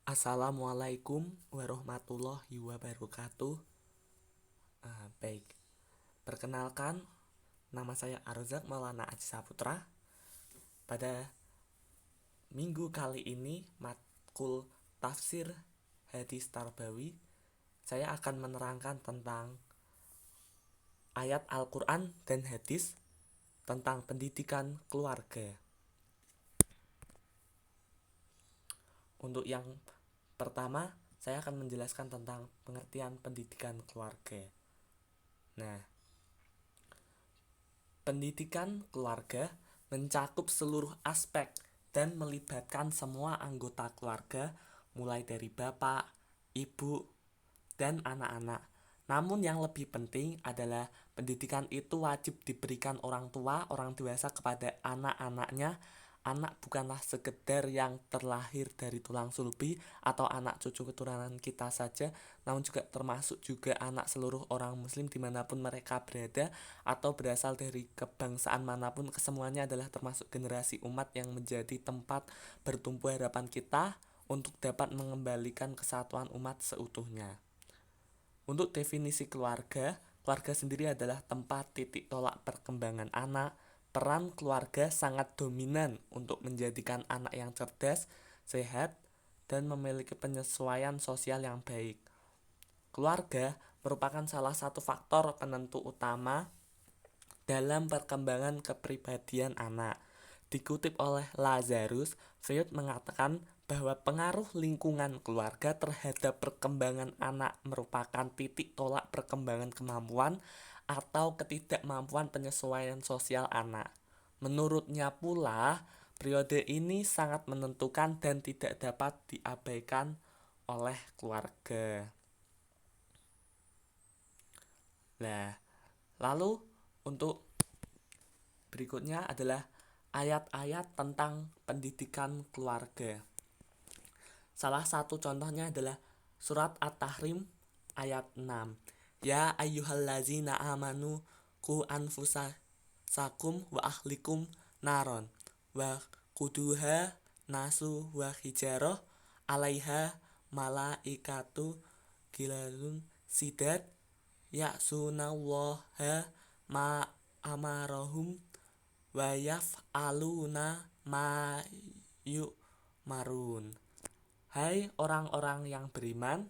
Assalamualaikum warahmatullahi wabarakatuh. Baik, perkenalkan, nama saya Arzak Maulana Aji Saputra. Pada minggu kali ini, matkul tafsir hadis tarbawi, saya akan menerangkan tentang ayat Al-Quran dan hadis tentang pendidikan keluarga. Untuk yang pertama, saya akan menjelaskan tentang pengertian pendidikan keluarga. Nah, pendidikan keluarga mencakup seluruh aspek dan melibatkan semua anggota keluarga, mulai dari bapak, ibu, dan anak-anak. Namun yang lebih penting adalah pendidikan itu wajib diberikan orang tua, orang dewasa kepada anak-anaknya. Anak bukanlah sekedar yang terlahir dari tulang sulbi atau anak cucu keturunan kita saja, namun juga termasuk juga anak seluruh orang muslim dimanapun mereka berada atau berasal dari kebangsaan manapun. Kesemuanya adalah termasuk generasi umat yang menjadi tempat bertumbuh harapan kita untuk dapat mengembalikan kesatuan umat seutuhnya. Untuk definisi keluarga, keluarga sendiri adalah tempat titik tolak perkembangan anak. Peran keluarga sangat dominan untuk menjadikan anak yang cerdas, sehat, dan memiliki penyesuaian sosial yang baik. Keluarga merupakan salah satu faktor penentu utama dalam perkembangan kepribadian anak. Dikutip oleh Lazarus, Freud mengatakan bahwa pengaruh lingkungan keluarga terhadap perkembangan anak merupakan titik tolak perkembangan kemampuan atau ketidakmampuan penyesuaian sosial anak. Menurutnya pula, periode ini sangat menentukan dan tidak dapat diabaikan oleh keluarga. Nah, lalu untuk berikutnya adalah ayat-ayat tentang pendidikan keluarga. Salah satu contohnya adalah surat At-Tahrim ayat 6. Ya ayyuhallazina amanu ku anfusakum wa ahlikum naron wa kuduha nasu wa hijaroh alaiha malaikatu gilalun sidat ya'sunallaha ma amarahum wa yaf'aluna ma yu'marun. Hai orang-orang yang beriman,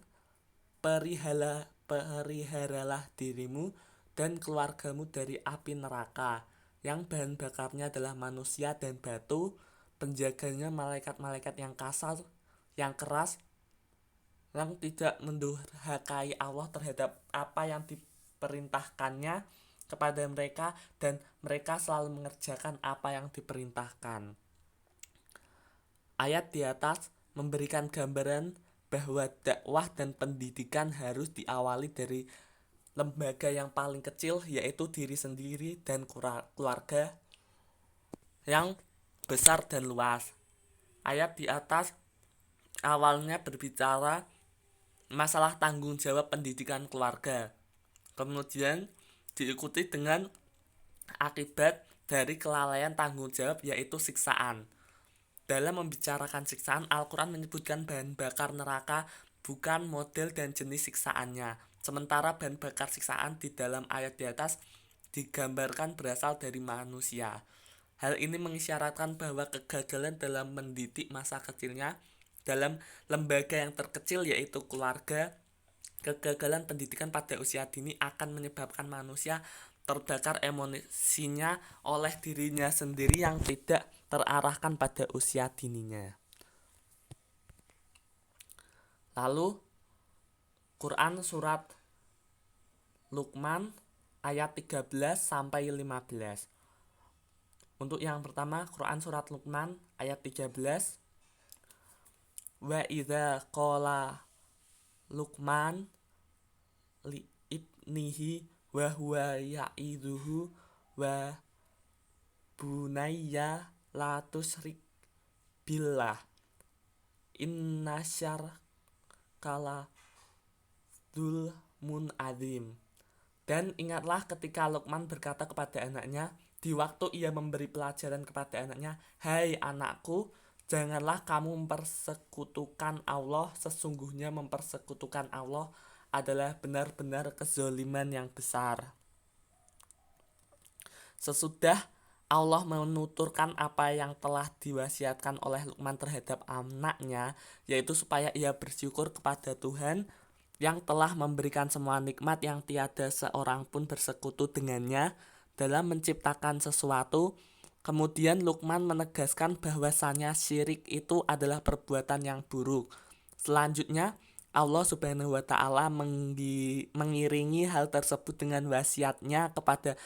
periharalah dirimu dan keluargamu dari api neraka yang bahan bakarnya adalah manusia dan batu, penjaganya malaikat-malaikat yang kasar, yang keras, yang tidak mendurhakai Allah terhadap apa yang diperintahkannya kepada mereka, dan mereka selalu mengerjakan apa yang diperintahkan. Ayat di atas memberikan gambaran bahwa dakwah dan pendidikan harus diawali dari lembaga yang paling kecil, yaitu diri sendiri dan keluarga yang besar dan luas. Ayat di atas awalnya berbicara masalah tanggung jawab pendidikan keluarga, kemudian diikuti dengan akibat dari kelalaian tanggung jawab, yaitu siksaan. Dalam membicarakan siksaan, Al-Quran menyebutkan bahan bakar neraka, bukan model dan jenis siksaannya. Sementara bahan bakar siksaan di dalam ayat di atas digambarkan berasal dari manusia. Hal ini mengisyaratkan bahwa kegagalan dalam mendidik masa kecilnya dalam lembaga yang terkecil, yaitu keluarga, kegagalan pendidikan pada usia dini akan menyebabkan manusia terbakar emosinya oleh dirinya sendiri yang tidak terarahkan pada usia dininya. Lalu Quran surat Luqman ayat 13 sampai 15. Untuk yang pertama, Quran surat Luqman ayat 13. Wa idza qala Luqman li ibnihi wa huwa ya'idhuhu wa bunayya la tusyrik billah inna syarkala dzulmun adzim. Dan ingatlah ketika Luqman berkata kepada anaknya di waktu ia memberi pelajaran kepada anaknya, hai anakku, Janganlah kamu mempersekutukan Allah, sesungguhnya mempersekutukan Allah adalah benar-benar kezaliman yang besar. Sesudah Allah menuturkan apa yang telah diwasiatkan oleh Luqman terhadap anaknya, yaitu supaya ia bersyukur kepada Tuhan yang telah memberikan semua nikmat yang tiada seorang pun bersekutu dengannya dalam menciptakan sesuatu. Kemudian Luqman menegaskan bahwasannya syirik itu adalah perbuatan yang buruk. Selanjutnya Allah Subhanahu wa taala mengiringi hal tersebut dengan wasiatnya kepada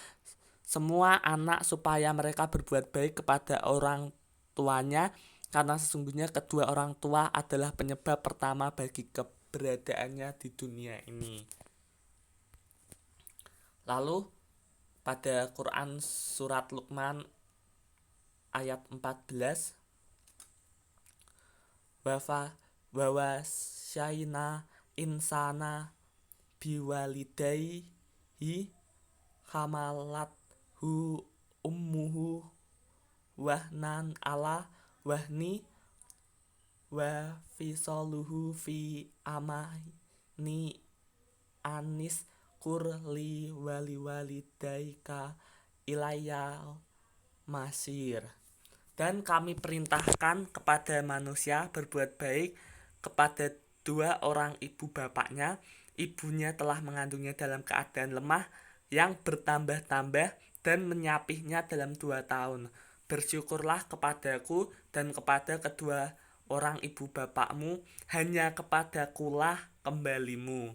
semua anak supaya mereka berbuat baik kepada orang tuanya, karena sesungguhnya kedua orang tua adalah penyebab pertama bagi keberadaannya di dunia ini. Lalu pada Quran surat Luqman ayat 14, wawasyayna insana biwalidayhi hamalathu ummuhu wahnan ala wahni wa fisaluhu fi amani anis kurli waliwalidaika ilayal masir. Dan kami perintahkan kepada manusia berbuat baik kepada dua orang ibu bapaknya. Ibunya telah mengandungnya dalam keadaan lemah yang bertambah-tambah dan menyapihnya dalam 2 tahun. Bersyukurlah kepadaku dan kepada kedua orang ibu bapakmu, hanya kepadakulah kembalimu.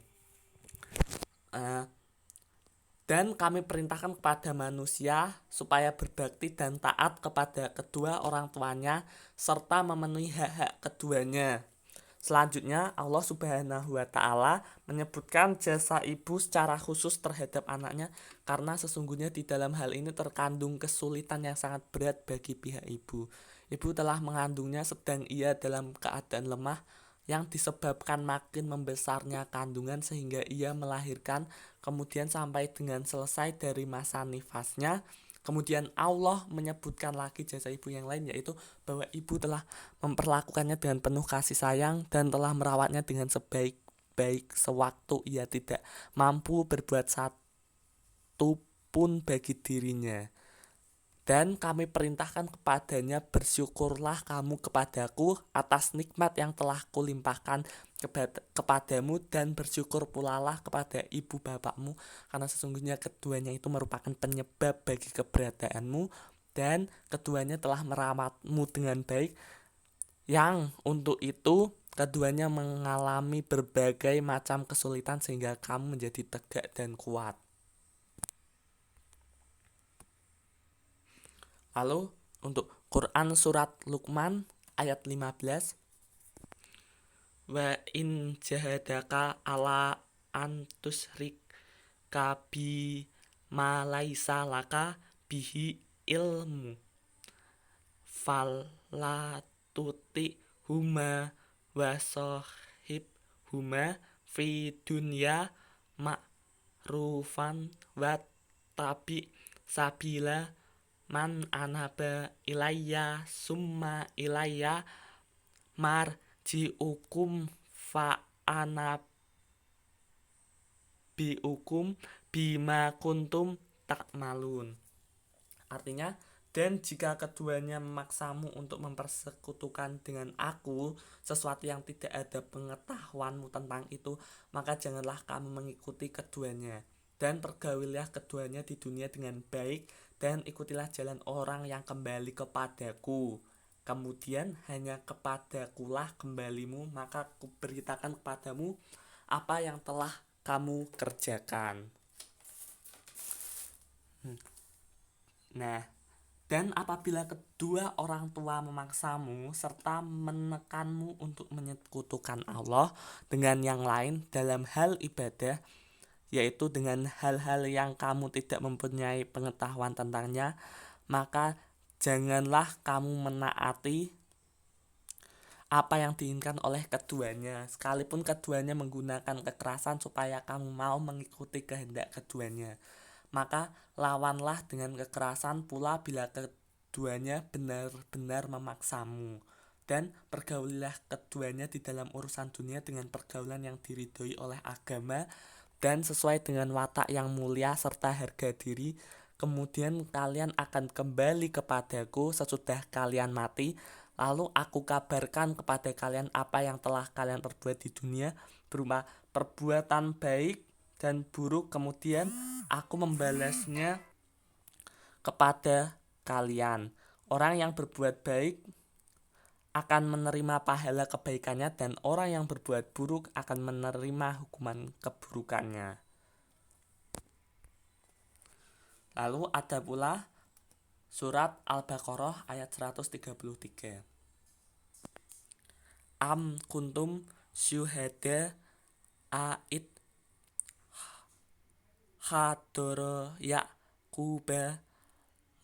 Dan kami perintahkan kepada manusia supaya berbakti dan taat kepada kedua orang tuanya serta memenuhi hak-hak keduanya. Selanjutnya Allah Subhanahu wa taala menyebutkan jasa ibu secara khusus terhadap anaknya, karena sesungguhnya di dalam hal ini terkandung kesulitan yang sangat berat bagi pihak ibu. Ibu telah mengandungnya sedang ia dalam keadaan lemah yang disebabkan makin membesarnya kandungan sehingga ia melahirkan, kemudian sampai dengan selesai dari masa nifasnya. Kemudian Allah menyebutkan lagi jasa ibu yang lain, yaitu bahwa ibu telah memperlakukannya dengan penuh kasih sayang dan telah merawatnya dengan sebaik-baik sewaktu ia tidak mampu berbuat satu pun bagi dirinya. Dan kami perintahkan kepadanya, bersyukurlah kamu kepadaku atas nikmat yang telah kulimpahkan kepadamu, dan bersyukur pulalah kepada ibu bapakmu, karena sesungguhnya keduanya itu merupakan penyebab bagi keberadaanmu, dan keduanya telah merawatmu dengan baik, yang untuk itu keduanya mengalami berbagai macam kesulitan sehingga kamu menjadi tegak dan kuat. Lalu untuk Quran surat Luqman ayat 15, wa in jahadaka ala antusrik kabi malaisa laka bihi ilmu falatuti huma wasohib huma fi dunya ma'rufan wa tabi sabila man anaba ilayya summa ilayya marji'ukum fa anabiukum bima kuntum ta'malun. Artinya, dan jika keduanya memaksamu untuk mempersekutukan dengan aku sesuatu yang tidak ada pengetahuanmu tentang itu, maka janganlah kamu mengikuti keduanya, dan pergaulilah keduanya di dunia dengan baik, dan ikutilah jalan orang yang kembali kepadaku. Kemudian hanya kepadakulah kembalimu, maka kuberitakan kepadamu apa yang telah kamu kerjakan. Nah, dan apabila kedua orang tua memaksamu serta menekanmu untuk menyekutukan Allah dengan yang lain dalam hal ibadah, yaitu dengan hal-hal yang kamu tidak mempunyai pengetahuan tentangnya, maka janganlah kamu menaati apa yang diinginkan oleh keduanya, sekalipun keduanya menggunakan kekerasan supaya kamu mau mengikuti kehendak keduanya. Maka lawanlah dengan kekerasan pula bila keduanya benar-benar memaksamu. dan pergaulilah keduanya di dalam urusan dunia dengan pergaulan yang diridhoi oleh agama dan sesuai dengan watak yang mulia serta harga diri. Kemudian kalian akan kembali kepadaku sesudah kalian mati, lalu aku kabarkan kepada kalian apa yang telah kalian perbuat di dunia berupa perbuatan baik dan buruk, kemudian aku membalasnya kepada kalian. Orang yang berbuat baik akan menerima pahala kebaikannya dan orang yang berbuat buruk akan menerima hukuman keburukannya. Lalu ada pula surat Al-Baqarah ayat 133. Am kuntum syuhada a'id hadara Yaquba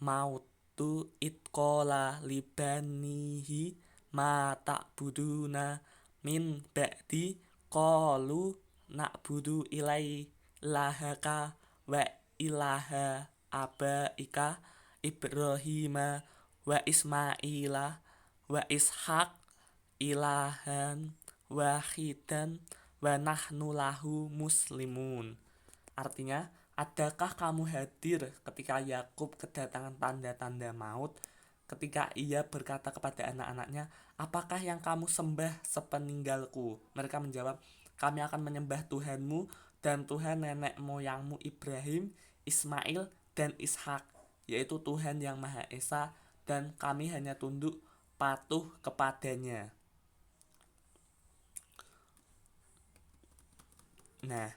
mautu itqala libanihi ma ta'buduna min ba'di qalu na'budu ilaihaka wa ilaha abaika Ibrahima wa Ismaila wa Ishaq ilahan wahidan wa nahnu lahu muslimun. Artinya, adakah kamu hadir ketika Yakub kedatangan tanda-tanda maut, ketika ia berkata kepada anak-anaknya, apakah yang kamu sembah sepeninggalku? Mereka menjawab, kami akan menyembah Tuhanmu dan Tuhan nenek moyangmu Ibrahim, Ismail, dan Ishak, yaitu Tuhan yang Maha Esa, dan kami hanya tunduk patuh kepadanya. Nah,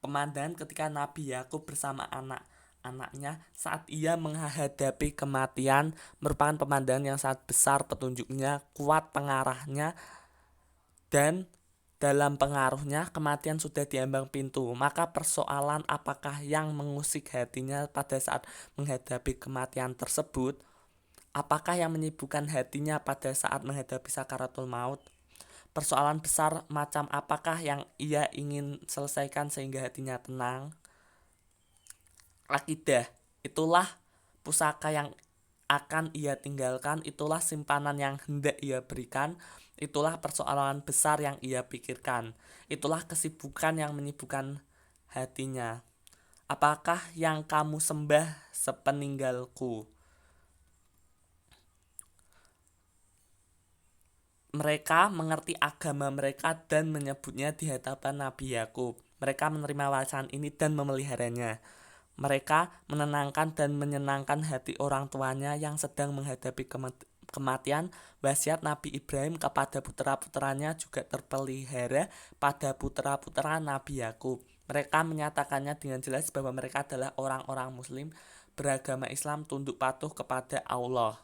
pemandangan ketika Nabi Yakub bersama anak-anaknya saat ia menghadapi kematian merupakan pemandangan yang sangat besar petunjuknya, kuat pengarahnya, dan dalam pengaruhnya kematian sudah diambang pintu. Maka persoalan apakah yang mengusik hatinya pada saat menghadapi kematian tersebut, apakah yang menyibukkan hatinya pada saat menghadapi sakaratul maut, persoalan besar macam apakah yang ia ingin selesaikan sehingga hatinya tenang. Akidah, itulah pusaka yang akan ia tinggalkan, itulah simpanan yang hendak ia berikan, itulah persoalan besar yang ia pikirkan, itulah kesibukan yang menyibukkan hatinya. Apakah yang kamu sembah sepeninggalku? Mereka mengerti agama mereka dan menyebutnya di hadapan Nabi Yakub. Mereka menerima warisan ini dan memeliharanya. Mereka menenangkan dan menyenangkan hati orang tuanya yang sedang menghadapi kematian. Wasiat Nabi Ibrahim kepada putra-putranya juga terpelihara pada putra-putra Nabi Yakub. Mereka menyatakannya dengan jelas bahwa mereka adalah orang-orang Muslim beragama Islam, tunduk patuh kepada Allah.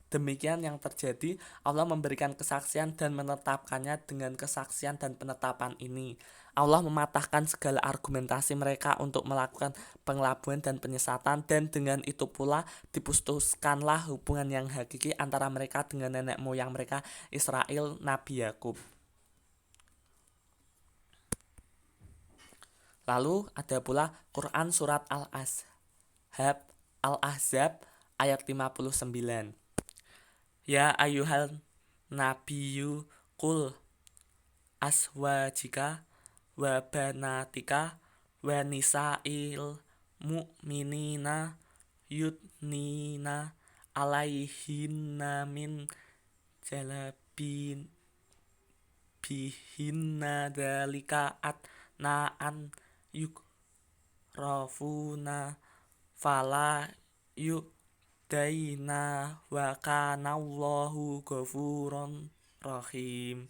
Demikian yang terjadi, Allah memberikan kesaksian dan menetapkannya. Dengan kesaksian dan penetapan ini, Allah mematahkan segala argumentasi mereka untuk melakukan pengelabuan dan penyesatan, dan dengan itu pula diputuskanlah hubungan yang hakiki antara mereka dengan nenek moyang mereka Israel, Nabi Yakub. Lalu ada pula Quran surat Al-Ahzab ayat 59. Ya ayyuhal nabiyyu qul aswajika wa banatika wa nisa'il mu'minina yudnina alaihinna min jalabin bihinna dalika atna'an yukrafuna fala daina wa kanallahu ghafuron rahim.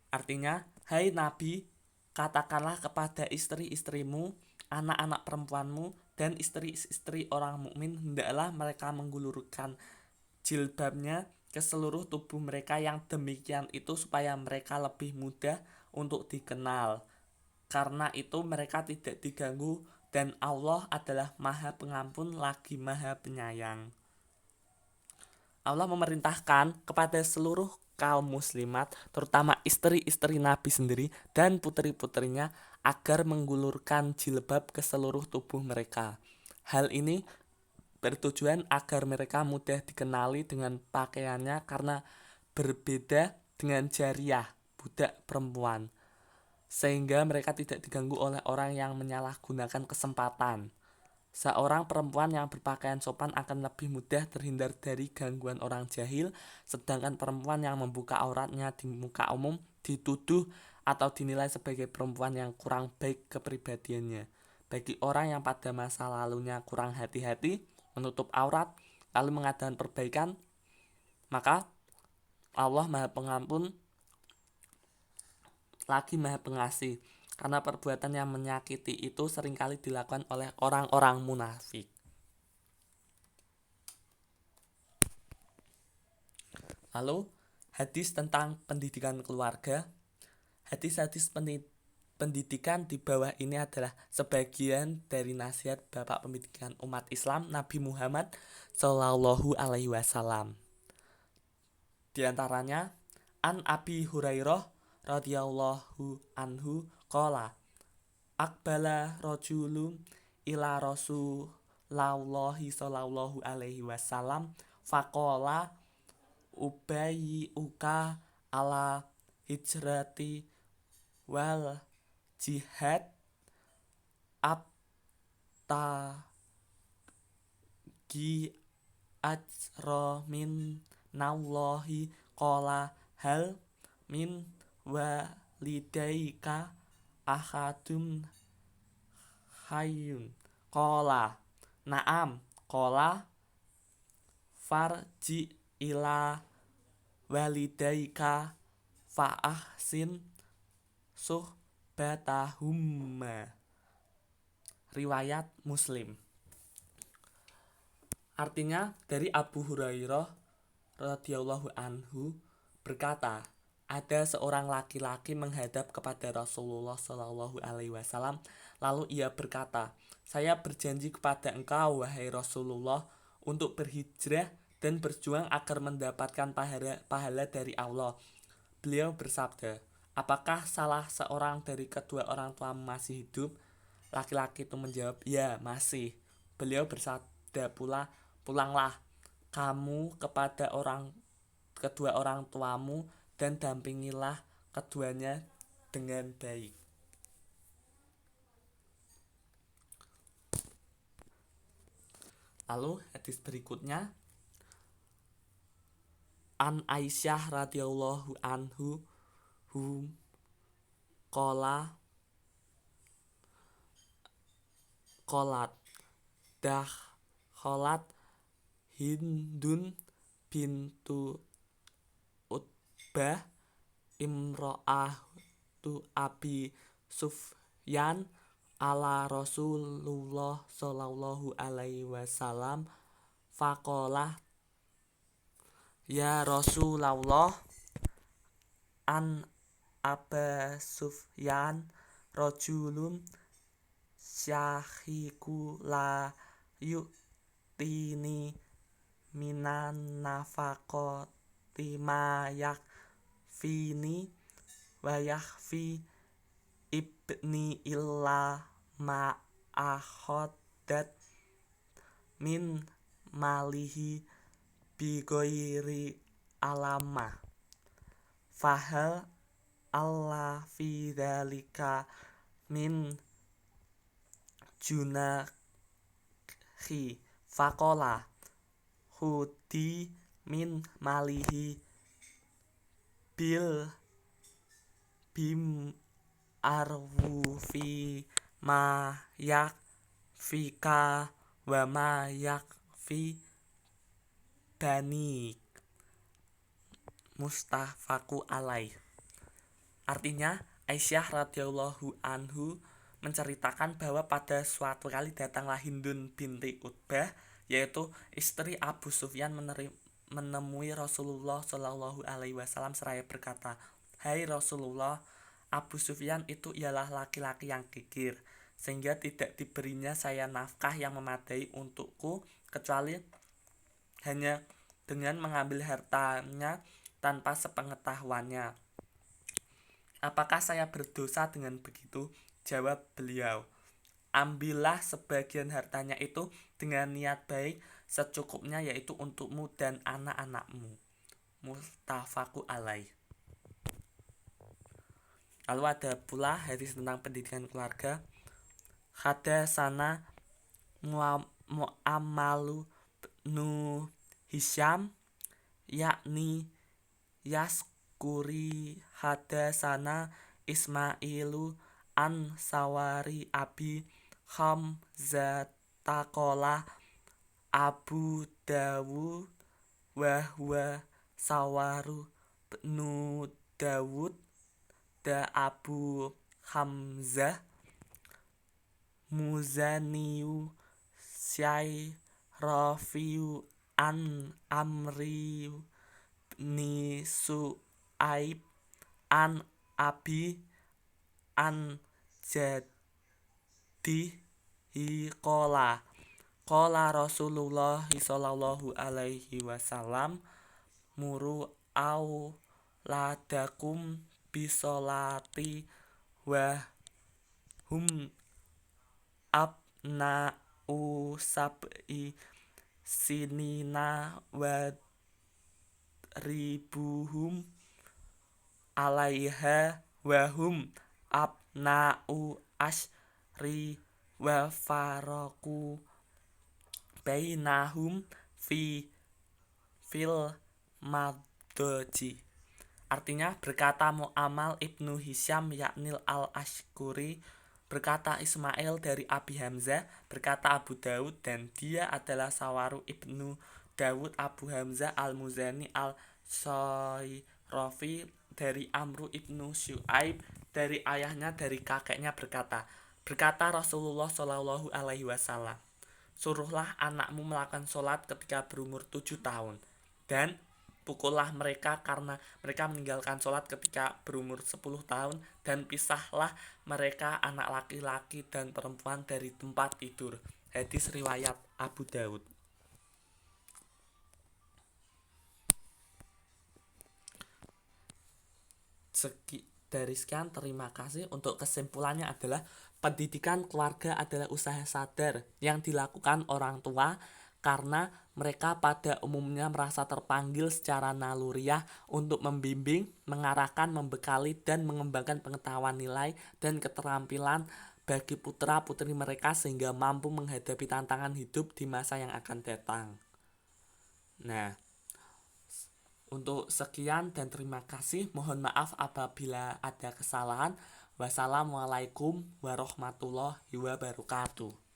Artinya, hai Nabi, katakanlah kepada istri-istrimu, anak-anak perempuanmu, dan istri-istri orang mukmin, hendaklah mereka menggulurkan jilbabnya ke seluruh tubuh mereka, yang demikian itu supaya mereka lebih mudah untuk dikenal. Karena itu mereka tidak diganggu, dan Allah adalah Maha Pengampun lagi Maha Penyayang. Allah memerintahkan kepada seluruh kaum muslimat, terutama istri-istri Nabi sendiri dan putri-putrinya, agar menggulurkan jilbab ke seluruh tubuh mereka. Hal ini bertujuan agar mereka mudah dikenali dengan pakaiannya karena berbeda dengan jariyah, budak perempuan, sehingga mereka tidak diganggu oleh orang yang menyalahgunakan kesempatan. Seorang perempuan yang berpakaian sopan akan lebih mudah terhindar dari gangguan orang jahil, sedangkan perempuan yang membuka auratnya di muka umum dituduh atau dinilai sebagai perempuan yang kurang baik kepribadiannya. Bagi orang yang pada masa lalunya kurang hati-hati, menutup aurat, lalu mengadakan perbaikan, maka Allah Maha Pengampun lagi Maha Pengasih, karena perbuatan yang menyakiti itu seringkali dilakukan oleh orang-orang munafik. Lalu, hadis tentang pendidikan keluarga. Hadis-hadis pendidikan di bawah ini adalah sebagian dari nasihat Bapak Pendidikan umat Islam Nabi Muhammad Shallallahu Alaihi Wasallam. Di antaranya, An Abi Hurairah radhiyallahu anhu qala aqbala rajulun ila Rasulullahi sallallahu alaihi wasallam faqala ubayyi'uka ala hijrati wal jihad abtagi ajra min nallahi qala hal min walidaika ahadun hayyun qala na'am qala farji ila walidaika fa ahsin suhbatahumma. Riwayat Muslim. Artinya dari Abu Hurairah radhiyallahu anhu berkata, ada seorang laki-laki menghadap kepada Rasulullah Shallallahu Alaihi Wasallam, lalu ia berkata, saya berjanji kepada engkau wahai Rasulullah untuk berhijrah dan berjuang agar mendapatkan pahala dari Allah. Beliau bersabda, apakah salah seorang dari kedua orang tua masih hidup? Laki-laki itu menjawab, ya masih. Beliau bersabda pula, pulanglah kamu kepada kedua orang tuamu dan dampingilah keduanya dengan baik. Lalu hadis berikutnya, An Aisyah radhiyallahu anhu qolat dakhalat Hindun bintu Utbah imra'atu Abi Sufyan ala Rasulullah sallallahu alaihi wasallam faqalah ya Rasulullah an Aba Sufyan rajulun syahiku la yu'tini minan nafaqati ma yakfini wa yakfi ibni illa ma akhadat min malihi bi ghairi alama fahal Allah fi dzalika min junahi faqala hudi min malihi bil bim arwu fi ma yakfika wa ma yakfi banik mustafaku alaih. Artinya, Aisyah radhiyallahu anhu menceritakan bahwa pada suatu kali datanglah Hindun binti Utbah, yaitu istri Abu Sufyan menemui Rasulullah Shallallahu Alaihi Wasallam seraya berkata, hai Rasulullah, Abu Sufyan itu ialah laki-laki yang kikir, sehingga tidak diberinya saya nafkah yang memadai untukku kecuali hanya dengan mengambil hartanya tanpa sepengetahuannya. Apakah saya berdosa dengan begitu? Jawab beliau, ambillah sebagian hartanya itu dengan niat baik secukupnya, yaitu untukmu dan anak-anakmu. Muttafaqun alaih. Lalu ada pula hadis tentang pendidikan keluarga. Hadatsana Mu'ammalu nu Hisham yakni Yaskuri hadatsana Ismailu an Sawari Abi Hamzatakola Abu Dawud wa huwa Sawaru bnu Dawud da Abu Hamzah Muzaniyu Syai Rafiu an Amri ni Su'aib an Abi an Jaddihi qala Rasulullah sallallahu alaihi wasallam muru auladakum bisolati wa hum abna'u sab'i sinina wa ribuhum alaiha wa hum abna'u ashri wa faraku bainahum fil madji. Artinya, berkata Mu'ammal ibnu Hisham yaknil al-Ashkuri, berkata Ismail dari Abi Hamzah, berkata Abu Dawud, dan dia adalah Sawaru ibnu Dawud Abu Hamzah al-Muzani al-Sayrafi dari Amru ibnu Syu'aib dari ayahnya dari kakeknya berkata Rasulullah Shallallahu alaihi wasallam, suruhlah anakmu melakukan sholat ketika berumur 7 tahun dan pukullah mereka karena mereka meninggalkan sholat ketika berumur 10 tahun, dan pisahlah mereka anak laki-laki dan perempuan dari tempat tidur. Hadis riwayat Abu Dawud. Dari sekian, terima kasih. Untuk kesimpulannya adalah pendidikan keluarga adalah usaha sadar yang dilakukan orang tua karena mereka pada umumnya merasa terpanggil secara naluriah untuk membimbing, mengarahkan, membekali, dan mengembangkan pengetahuan nilai dan keterampilan bagi putra-putri mereka sehingga mampu menghadapi tantangan hidup di masa yang akan datang. Nah, untuk sekian dan terima kasih. Mohon maaf apabila ada kesalahan. Wassalamualaikum warahmatullahi wabarakatuh.